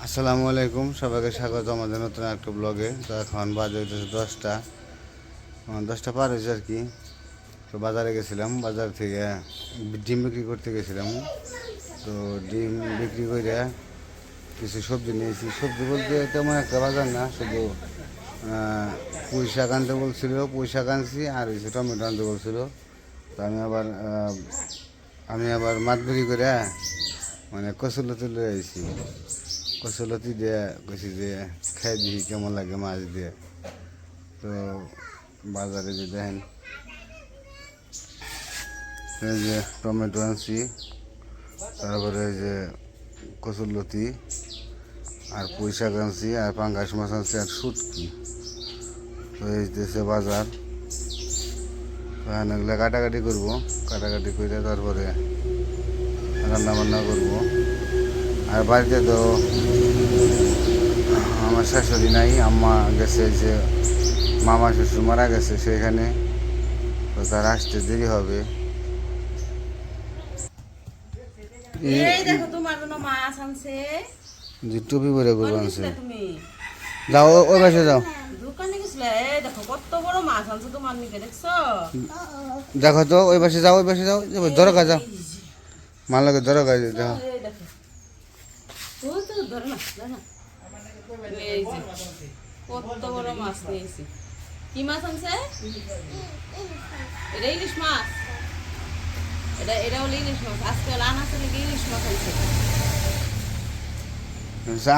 আসসালামু আলাইকুম, সবাইকে স্বাগত আমাদের নতুন একটা ব্লগে। তো এখন বাজে হইতেছে 10টা পার হয়েছে আর কি। তো বাজারে গেছিলাম, বাজার থেকে ডিম বিক্রি করতে গেছিলাম। তো ডিম বিক্রি করে কিছু সবজি নিয়েছি। সবজি বলতে তেমন একটা বাজার না, শুধু পুঁই শাক আনতে বলছিল, পুঁই শাক আনছি, আর হচ্ছে টমেটো আনতে বলছিল। তো আমি আবার মাছ বিক্রি করে মানে কচুলতি লয়ে আইছি। কচুলতি দিয়ে কইছি যে খাই দিই কেমন লাগে মাছ দিয়ে। তো বাজারে যে দেখেন এই যে টমেটো আনছি, তারপরে এই যে কচুলতি আর পুঁই শাক আনছি, আর পাঙ্গাস মাছ আনছি, আর শুটকি। তো এই দেশে বাজার। তো এগুলো কাটাকাটি করবো, কাটাকাটি করে তারপরে রান্না বান্না করবো। আর বাড়িতে তো আমার শাশুড়ি নাই, আম্মা গেছে, যে মামা শ্বশুর মারা গেছে সেখানে। তো তার আসতে দেরি হবে। এই দেখো তোমার জন্য মাছ আনছে। যে টুপি পরে করবো আনছে। তুমি যাও ওই পাশে যাও, দোকানে গেছিলে? এই দেখো কত বড় মাছ আনছে তোমার নিকে, দেখছো? দেখো তো ওই পাশে যাও, ওই পাশে যাও, দরকার যাও, মার লাগে দরকার যাও। এই দেখো, ও তো ধরে না, না এই যে কত বড় মাছ নিয়েছি। কি মাছ আনছে? এটা ইলিশ মাছ। এটা হলো ইলিশ মাছ। আজকে লান আছে নাকি ইলিশ মাছ আনছে।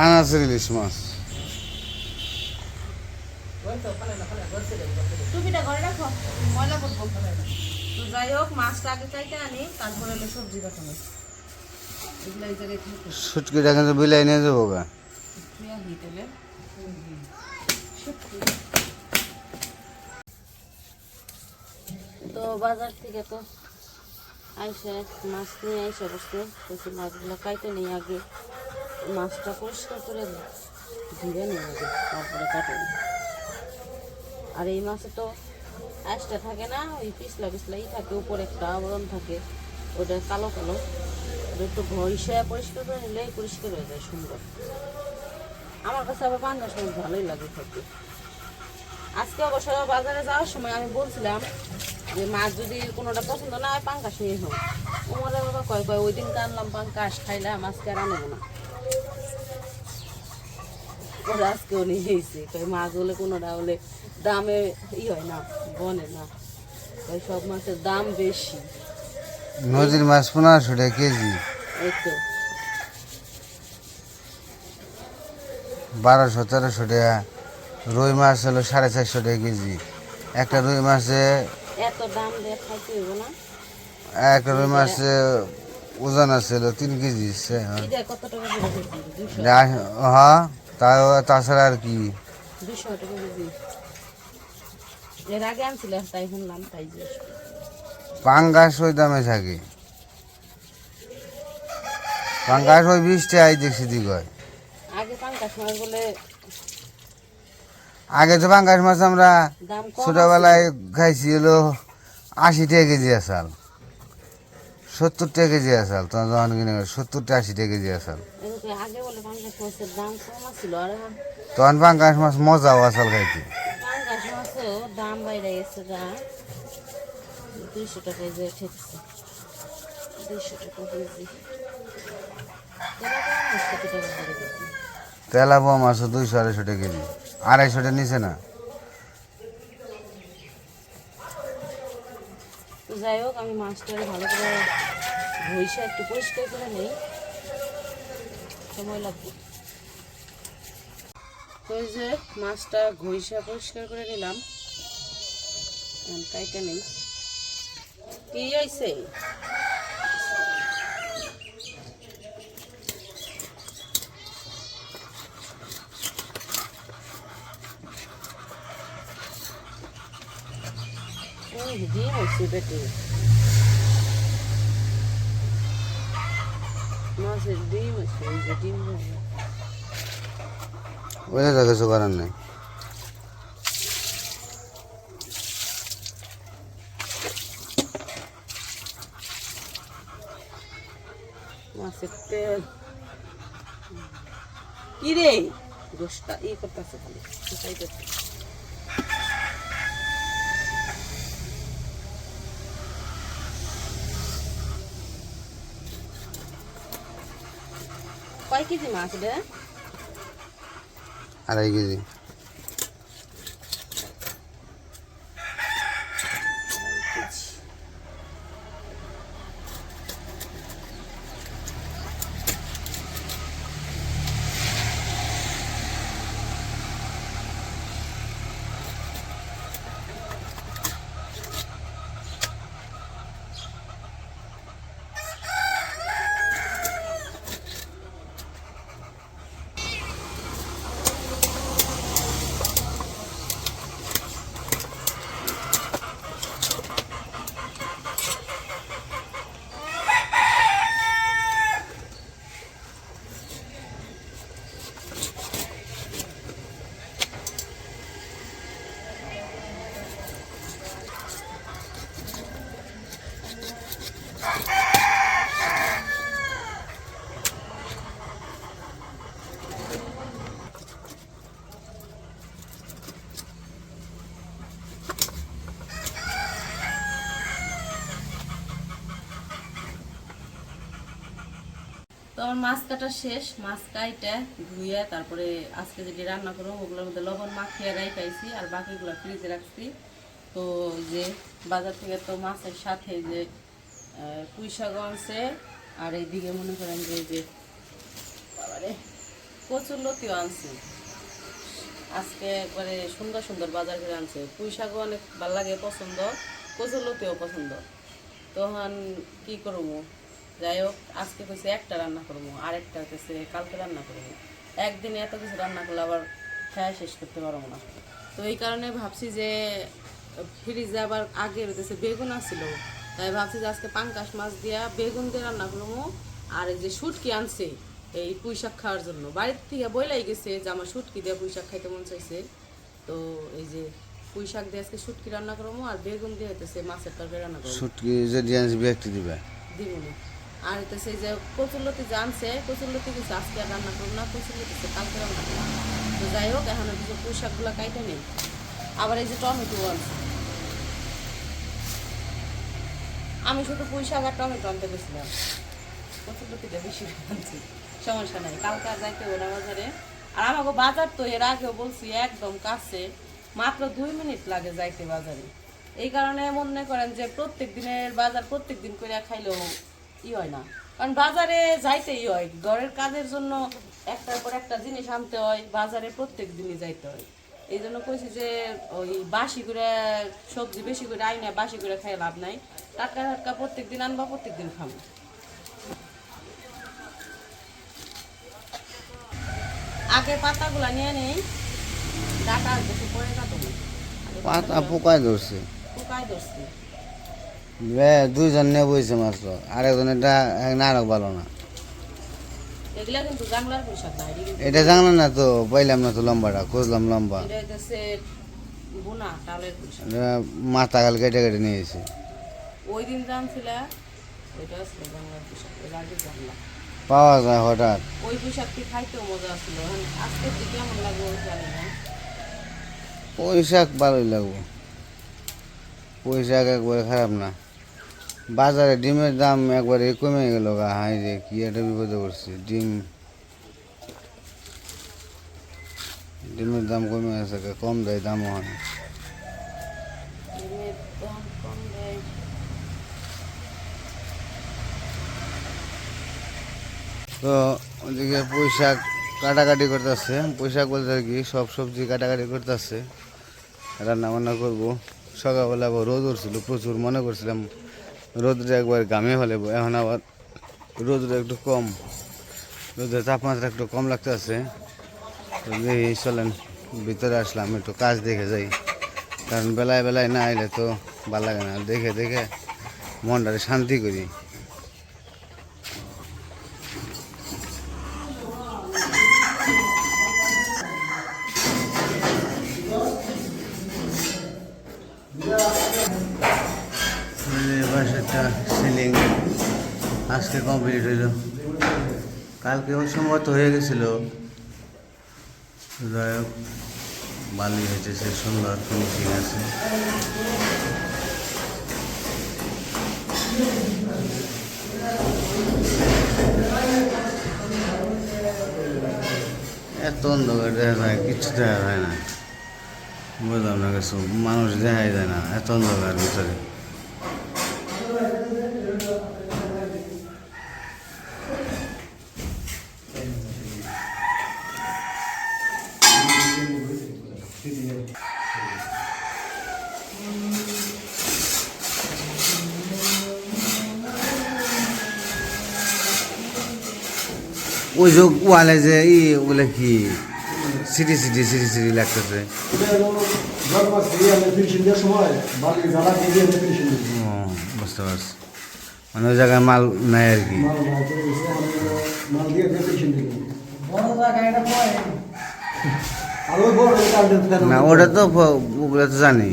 আনাসের ইলিশ মাছ। টুপিটা ঘরে রাখো, ময়লা করবো। তো যাই হোক, মাছটা আগে চাইতে আনি, তারপরে হলো সবজি কাটানো। এগুলো এই জায়গায় থাকে। সুটকিটা কিন্তু বিলাই নিয়ে যাবো গা। তো বাজার থেকে তো আইসে মাছ নিয়ে আইসে বসতে বসে মাছগুলো কাইতে নেই আগে। মাছটা পরিষ্কার করে ধুয়ে নিই আগে, তারপরে কাটে নিই। আর এই মাছে তো আঁশটা থাকে না, ওই পিছলা পিছলাই থাকে, উপরে একটা আবরণ থাকে, ওটা কালো কালো। ওটা একটু ঘষে পরিষ্কার করে নিলে পরিষ্কার হয়ে যায় সুন্দর। আমার কাছে আবার পাঙ্গাস মাছ ভালোই লাগে খেতে। আজকে অবশ্য বাজারে যাওয়ার সময় আমি বলছিলাম যে মাছ যদি কোনোটা পছন্দ না হয় পাঙ্গাস নিয়ে হোক। ওমরা বাবা কয় কয় ওই দিন আনলাম পাঙ্গাস, খাইলাম, আজকে আর আনবো না। ওরা আজকেও নিয়ে গেছে, কয় মাছ হলে কোনোটা হলে দামে হয় না, বনে না, কয় সব মাছের দাম বেশি। নদীর মাছ 1500 টাকা কেজি, এই তো 1200-1300 টাকা। রুই মাছ হলো 450 টাকা কেজি। একটা রুই মাছে এত দাম দিয়ে খাইতে হইব না। একটা রুই মাছে ওজন আছে হলো 3 কেজি। এটা কত টাকা করে কেজি? 200। হ্যাঁ, তাছাড়া আর কি। 200 টাকা কেজি। এর আগে আনছিলাম, তাই শুনলাম, তাই যে পাঙ্গাস ওই দামে থাকে। পাঙ্গাস ওই 20 টাকায় দেখছি দিক হয়। আগে পাঙ্গাস মাছ বলে আগে তো পাঙ্গাস মাছ আমরা দাম কম ছোটবেলায় খাইছি হলো 80 টাকা কেজি আসাল, 70 টাকা কেজি আসাল। তখন যখন কিনে 70-80 টাকা কেজি আসাল। এরকম। আগে বলে পাঙ্গাস মাছের দাম কম ছিল, আর এখন তখন পাঙ্গাস মাছ মজাও আসাল খাইতে। পাঙ্গাস মাছও দাম বাইরে গেছে। যা 200 টাকা কেজি ঠেকছে, 200 টাকা কেজি। তেলাপিয়া মাছ কত টাকা করে কেজি? তেলাপোয়া মাছও 200-250 টাকা কেজি, 250 টাকা নিচে না। তো যাই হোক, আমি মাছটাকে ভালো করে ধুইসা একটু পরিষ্কার করে নেই, সময় লাগবে। তো এই যে মাছটা ঘষা পরিষ্কার করে নিলাম, কাইটা নেই। কি হয়েছে? ডিম হয়েছে পেটে, মাছের ডিম হয়েছে, এই যে ডিম ওই তো কিছু করার নেই। মাছের তেল। কি রে গোষ্ঠটা করতেছে খালি কয় কেজি মাছ রে? 2.5 কেজি। তো আমার মাছ কাটা শেষ, মাছ কাইটা ধুইয়া তারপরে আজকে যেটি রান্না করবো ওগুলোর মধ্যে লবণ মাখিয়ে রাখাইছি আর বাকিগুলো ফ্রিজে রাখছি। তো যে বাজার থেকে তো মাছের সাথে যে পুঁই শাক আনছে আর এইদিকে মনে করেন যে যে বাবারে কচুর লতিও আনছে। আজকে একবারে সুন্দর সুন্দর বাজার করে আনছে। পুঁই শাকও অনেক ভালো লাগে পছন্দ, কচুর লতিও পছন্দ। তখন কি করবো, যাই হোক আজকে কইছে একটা রান্না করবো, আরেকটা হইতেছে কালকে রান্না করবো। একদিনে এত কিছু রান্না করলে আবার খাওয়া শেষ করতে পারবো না। তো এই কারণে ভাবছি যে ফ্রিজে আবার আগে হইতেছে বেগুন আসছিল, তাই ভাবছি যে আজকে পাঙ্কাশ মাছ দিয়া বেগুন দিয়ে রান্না করবো। আর এই যে শুটকি আনছে এই পুঁই শাক খাওয়ার জন্য, বাড়ির থেকে বইলাই গেছে যে আমার শুটকি দিয়ে পুঁই শাক খাইতে মন চাইছে। তো এই যে পুঁই শাক দিয়ে আজকে শুটকি রান্না করবো আর বেগুন দিয়ে হইতেছে মাছের তরকারি রান্না করবো। শুটকি যদি আনছি ব্যক্তি দিবে দিবনি। আর হইতেছে যে কচুরলতি জানছে, কচুরলতি কিছু আজকে আর রান্না করবো না, কচুরলতি কালকে রান্না করবো। তো যাই হোক এখন কিছু পুঁই শাকগুলো কাইটা নেই। আবার এই যে টমেটো আনছে, আমি শুধু পুঁই শাক আর টমেটো আনতে গেছিলাম, কচুরলতিটা বেশি আনছি। সমস্যা নাই, কালকে আর যাইতে হবে না বাজারে। আর আমাকে বাজার তো এর আগেও বলছি একদম কাছে, মাত্র 2 মিনিট লাগে যাইতে বাজারে। এই কারণে মনে করেন যে প্রত্যেক দিনের বাজার প্রত্যেক দিন করে খাইলেও হয় না, কারণ বাজারে যাইতেই হয়, ঘরের কাজের জন্য একটার পর একটা জিনিস আনতে হয়, বাজারে প্রত্যেক দিনই যাইতে হয়। এই জন্য কইছি যে ওই বাসি করে সবজি বেশি করে আইনা বাসি করে খাই লাভ নাই, টাটকা টাটকা প্রত্যেক দিন আনবা, প্রত্যেক দিন খাবো। আগে পাতাগুলা নিয়ে নেই, ডাটা বেশি পরে কাটবো, পাতা পোকায় ধরছে। পোকায় ধরছি। দুইজন নিয়ে বইছে মাত্র, আরেকজন এটা নারক ভালো না। এগুলা কিন্তু জাংলার পোশাক না, এটা জানলাম না তো, পাইলাম না তো, লম্বাটা খুঁজলাম লম্বা। এটা হচ্ছে বুনা টালের পোশাক। মাথা কাল কেটে কেটে নিয়েছে। ওই দিন জানছিল ওইটা আসলে বাংলার পোশাক, এর আগে জানলা পাওয়া যায় হঠাৎ। ওই পোশাকটি খাইতেও মজা আসছিল, আজকে কেমন লাগবে জানি না। পুঁই শাক ভালোই লাগবে, পুঁই শাক একবারে খারাপ না। বাজারে ডিমের দাম একবারে কমে গেল গা, হাই রে কি একটা বিপদে পড়ছি। ডিমের দাম কমে গেছে, কম দেয় দামও হয়। ডিমের দাম কম দেয়। তো ওদিকে পুঁই শাক কাটাকাটি করতেছে, পুঁই শাক বলতে আর কি সব সবজি কাটাকাটি করতেছে, রান্না বান্না করবো। সকালবেলা আবার রোদ উঠছিল প্রচুর, মনে করছিলাম রোদটা একবার ঘামে ফেলেবো, এখন আবার রোদটা একটু কম, রোদের তাপমাত্রা একটু কম লাগতেছে। তো দেখি চলেন ভিতরে আসলাম, একটু কাজ দেখে যাই, কারণ বেলায় বেলায় না আইলে তো ভালো লাগে না, দেখে দেখে মনটাকে শান্তি করি। বাসাটা সিলিং আজকে কমপ্লিট হইল, কালকে সম্ভবত হয়ে গেছিল, যাই হোক বালি হয়েছে সুন্দর ফিনিশিং আছে। এত অন্ধকার দেখা যায়, কিচ্ছু দেখা যায় না, বুঝলাম না কিছু, মানুষ দেখাই যায় না এত অন্ধকার ভিতরে। ওই যে ওয়ালে যে ওগুলো কি সিটি সিটি সিটি সিটি লাগতেছে। ও বুঝতে পারছি, মানে ওই জায়গায় মাল নাই আর কি। না ওটা তো ওগুলো তো জানি।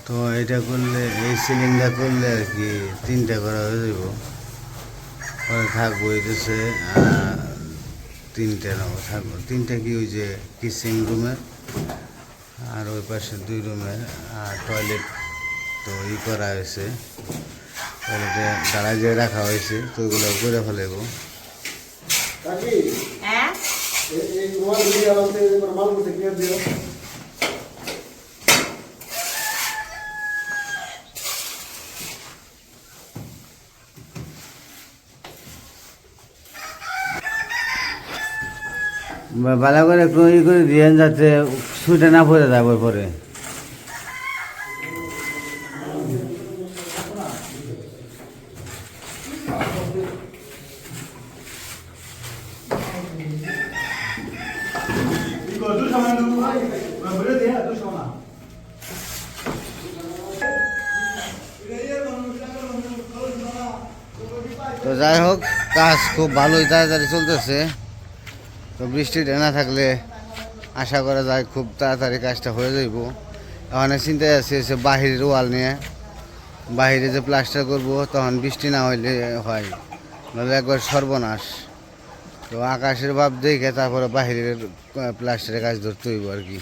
তো এটা করলে, এই সিলিংটা করলে আর কি 3টা করা হয়ে যাব। পরে থাকবো এদেশে 3টা নেবো, থাকবো 3টা কি ওই যে কিচেন রুমের আর ওই পাশে 2 রুমের আর টয়লেট। তো করা হয়েছে, টয়লেটে দাঁড়া দিয়ে রাখা হয়েছে, তো ওইগুলো করে ফেলেব। ভালো করে একটু করে দিয়েন যাতে সুইটা না পড়ে যায় পরে। তো যাই হোক, কাজ খুব ভালোই তাড়াতাড়ি চলতেছে। তো বৃষ্টিটা না থাকলে আশা করা যায় খুব তাড়াতাড়ি কাজটা হয়ে যাইব। ওখানে চিন্তায় আছে বাহিরের ওয়াল নিয়ে, বাহিরে যে প্লাস্টার করব তখন বৃষ্টি না হইলে হয়, নাহলে একবার সর্বনাশ। তো আকাশের ভাব দেখে তারপরে বাহিরের প্লাস্টারের কাজ ধরতে হইব আর কি।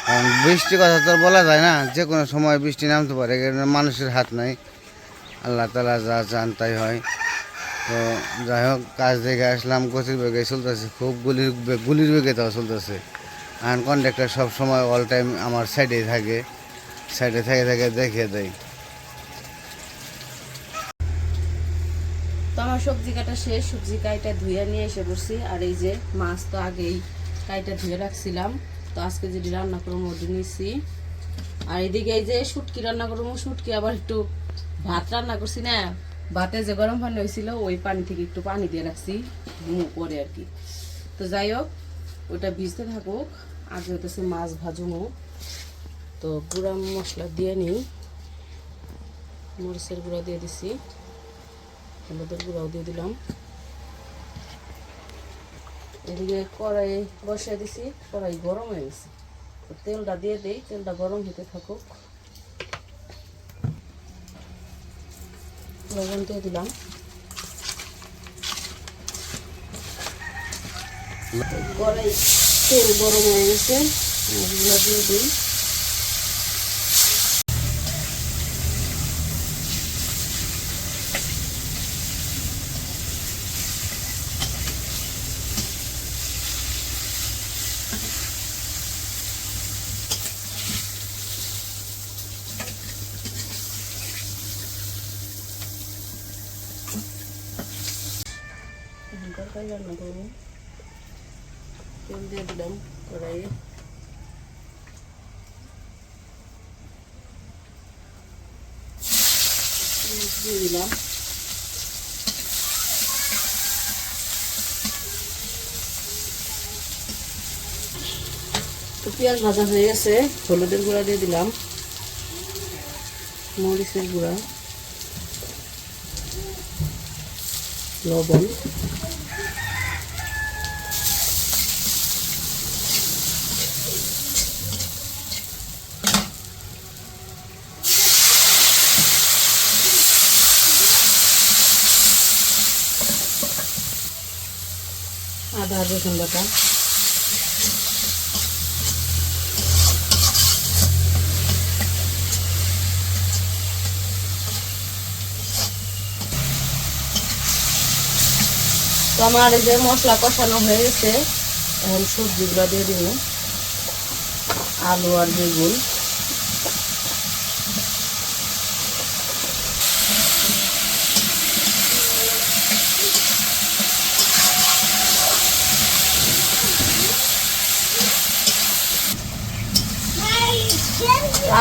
কারণ বৃষ্টির কথা তো বলা যায় না, যে কোনো সময় বৃষ্টি নামতে পারে, মানুষের হাত নাই, আল্লাহ তাআলা যা চান তাই হয়। তো যাই হোক, কাজ দেখে আসলাম, গতির বেগে চলতেছে, খুব গুলির বেগে তাও চলতেছে। আর কন্ট্রাক্টর সব সময় অল টাইম আমার সাইডেই থাকে, সাইডে থেকে দেখিয়ে দেয়। তো আমার সবজি কাটা শেষ, সবজি কাইটা ধুয়ে নিয়ে এসে বসছি। আর এই যে মাছ তো আগেই কাইটা ধুয়ে রাখছিলাম, তো আজকে যেটি রান্না করবো ওটি নিচ্ছি। আর এদিকে এই যে শুটকি রান্না করবো, শুটকি আবার একটু ভাত রান্না করছি না, ভাতে যে গরম পানি হয়েছিল ওই পানি থেকে একটু পানি দিয়ে রাখছি পরে আর কি। তো যাই হোক, ওইটা ভিজতে থাকুক, আগে হইতেছে মাছ ভাজুমো। তো গুঁড়া মশলা দিয়ে নিই, মরিচের গুঁড়া দিয়ে দিছি, হলুদের গুঁড়াও দিয়ে দিলাম। এদিকে কড়াই বসিয়ে দিছি, কড়াই গরম হয়ে গেছে, তো তেলটা দিয়ে দিই, তেলটা গরম হতে থাকুক। লবণ দিয়ে দিলাম, কড়াই তেল গরম হয়ে গেছে, মাছগুলো দিয়ে দিই। তরকারি রান্না করবো, তেল দিয়ে দিলাম কড়াইয়ে, দিয়ে দিলাম, তো পেঁয়াজ ভাজা হয়ে গেছে, হলুদের গুঁড়া দিয়ে দিলাম, মরিচের গুঁড়া, লবণ, আদা রসুন বাটা, তো আমার এই যে মশলা কষানো হয়ে গেছে, এখন সবজিগুলো দিয়ে দিব, আলু আর বেগুন,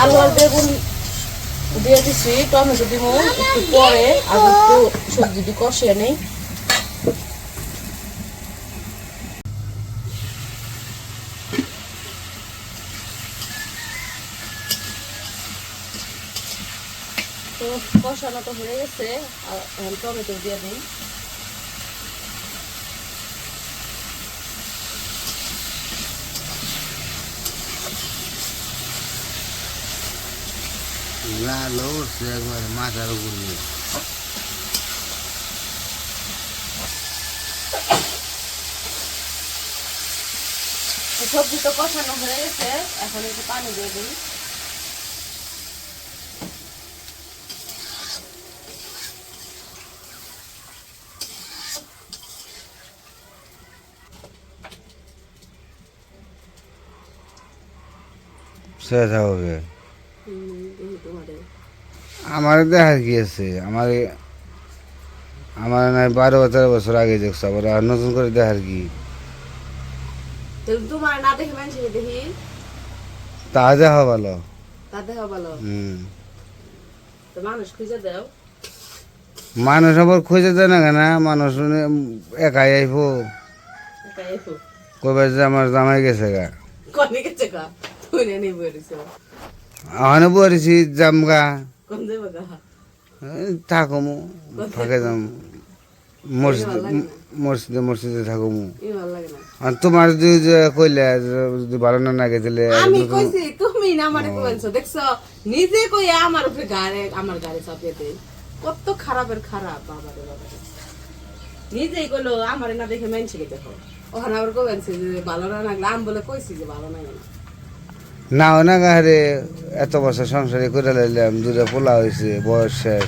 আলু আর বেগুন দিয়ে দিচ্ছি, টমেটো দিব একটু পরে, আর একটু সবজিটি কষিয়ে নেই। তো কষানো তো হয়ে গেছে, আর এখন টমেটো দিয়ে দিই। লাল উঠছে একবার মাথার উপর দিয়ে। সবজি তো কষানো হয়ে গেছে, এখন একটু পানি দিয়ে দিই। সেটা হবে। তোমাদের আমার দেখার কি আছে, আমার আমার নাই 12-13 বছর আগে দেখছো, আবার আর নতুন করে দেখার কি? তোমার না দেখে মানুষ দেখি, তা দেখা ভালো। তা দেখা ভালো। তো মানুষ খুঁজে দাও। মানুষ আবার খুঁজে দেয় না কেন, মানুষ একাই আইব, কবে যে আমার জামাই গেছে গা, কোনে গেছে গা, কোনে নেই বলেছে, ওখানে বলেছি জামগা কোন দেব গা, থাকমু, ফাঁকে যাম, মসজিদে থাকমু। এই ভালো লাগে না। আর তোমার যদি যে কইলে যদি ভালো না লাগে তাহলে আমি কইছি, তুমি না আমারে কইছো, দেখছো নিজে কই আমার উপরে গাড়ি, আমার গাড়ি চাপিয়ে দেই, কত খারাপের খারাপ, বাবা রে বাবা রে। নিজেই কইলো আমারে না দেখে মানুষকে দেখো, ওখানে আবার কইছে যে ভালো না লাগলে, আমি বলে কইছি যে ভালো লাগে না। নাও না গাহারে, এত বছর সংসারে করে লাইলাম, দুটো পোলা হয়েছে, বয়স শেষ,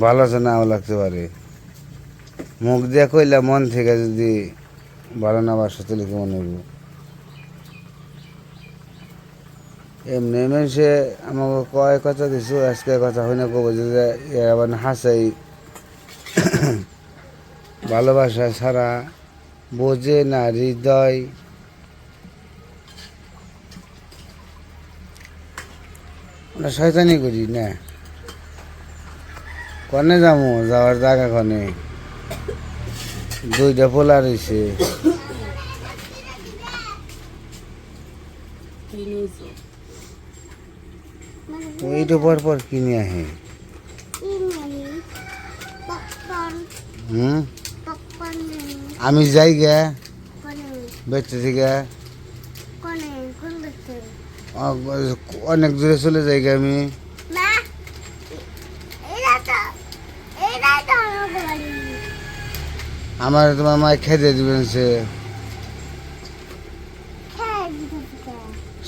ভালো আছে নাও লাগতে পারে। মুখ দিয়ে কইলাম, মন থেকে যদি ভালো না বাসা তাহলে কেমন হইব? এমনি মানুষে আমাকে কয় কথা দিছো, আজকে কথা হয় না, কব যে আবার হাসাই ভালোবাসা ছাড়া বোঝে না হৃদয়। আমরা শয়তানি করি না, কনে যাবো, যাওয়ার জায়গা কনে, দুইটা পোলা রয়েছে, কি নিয়েছো? এইটা পর পর কিনে আহে। আমি যাই গে বেচতে থেকে, অনেক দূরে চলে যাই গে আমি। আমার তোমার মায় খেতে দিবেন, সে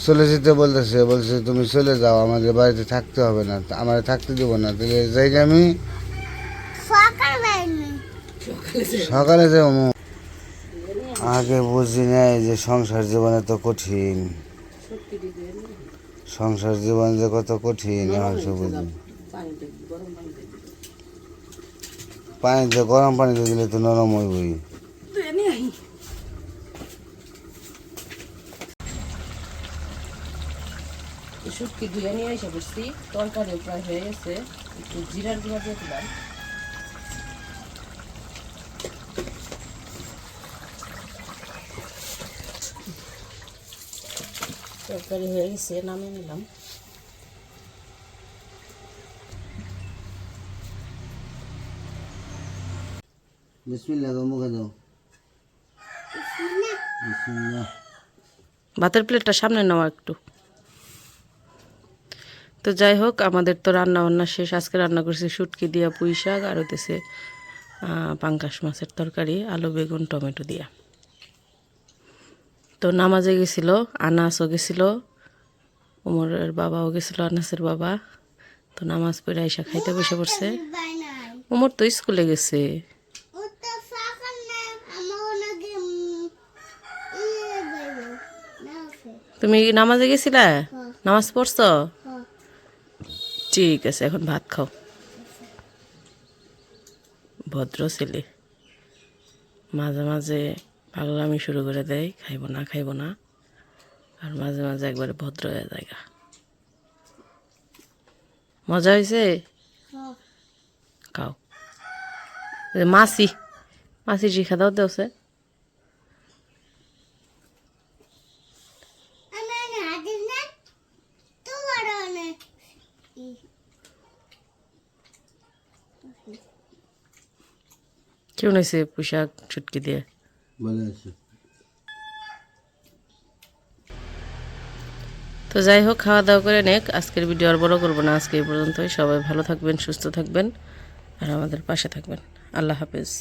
চলে যেতে বলতেছে, বলছে তুমি চলে যাও, আমাদের বাড়িতে থাকতে হবে না, আমার থাকতে দিব না, তাহলে যাই আমি সকালে যাবো। আগে বুঝি নাই যে সংসার জীবনে তো কঠিন, সংসার জীবন যে কত কঠিন, এখন সে বুঝি। পানিতে গরম পানিতে দিলে তো নরম হইবই। শুটকি ধুয়ে নিয়ে এসে বসছি, তরকারিও প্রায় হয়ে গেছে, একটু জিরার গুঁড়া দিয়ে দিলাম, তরকারি হয়ে গেছে, নামিয়ে নিলাম। বিসমিল্লাহ মুখে দাও। বিসমিল্লাহ। ভাতের প্লেটটা সামনে নেওয়া একটু। তো যাই হোক, আমাদের তো রান্না বান্না শেষ। আজকে রান্না করছি শুটকি দিয়া পুঁই শাক, আর হইতেছে পাঙ্গাস মাছের তরকারি, আলু বেগুন টমেটো দিয়া। তো নামাজে গেছিল, আনাসও গেছিল, উমরের বাবাও গেছিল, আনাসের বাবা। তো নামাজ পড়ে আইসা খাইতে বসে পড়ছে। উমর তো স্কুলে গেছে। তুমি নামাজে গেছিলা? নামাজ পড়ছো? ঠিক আছে, এখন ভাত খাও। ভদ্র ছেলে, মাঝে মাঝে পাগলামি শুরু করে দেয়, খাইব না খাইব না, আর মাঝে মাঝে একবারে ভদ্র হয়ে যায়। মজা হয়েছে? খাও। মাসি মাসি শিখা দাও দেওছে। কেমন হয়েছে পোশাক ছুটকি দিয়ে? ভালো আছে। তো যাই হোক, খাওয়া দাওয়া করে নেক। আজকের ভিডিও আর বড় করবো না, আজকে এই পর্যন্তই। সবাই ভালো থাকবেন, সুস্থ থাকবেন, আর আমাদের পাশে থাকবেন। আল্লাহ হাফেজ।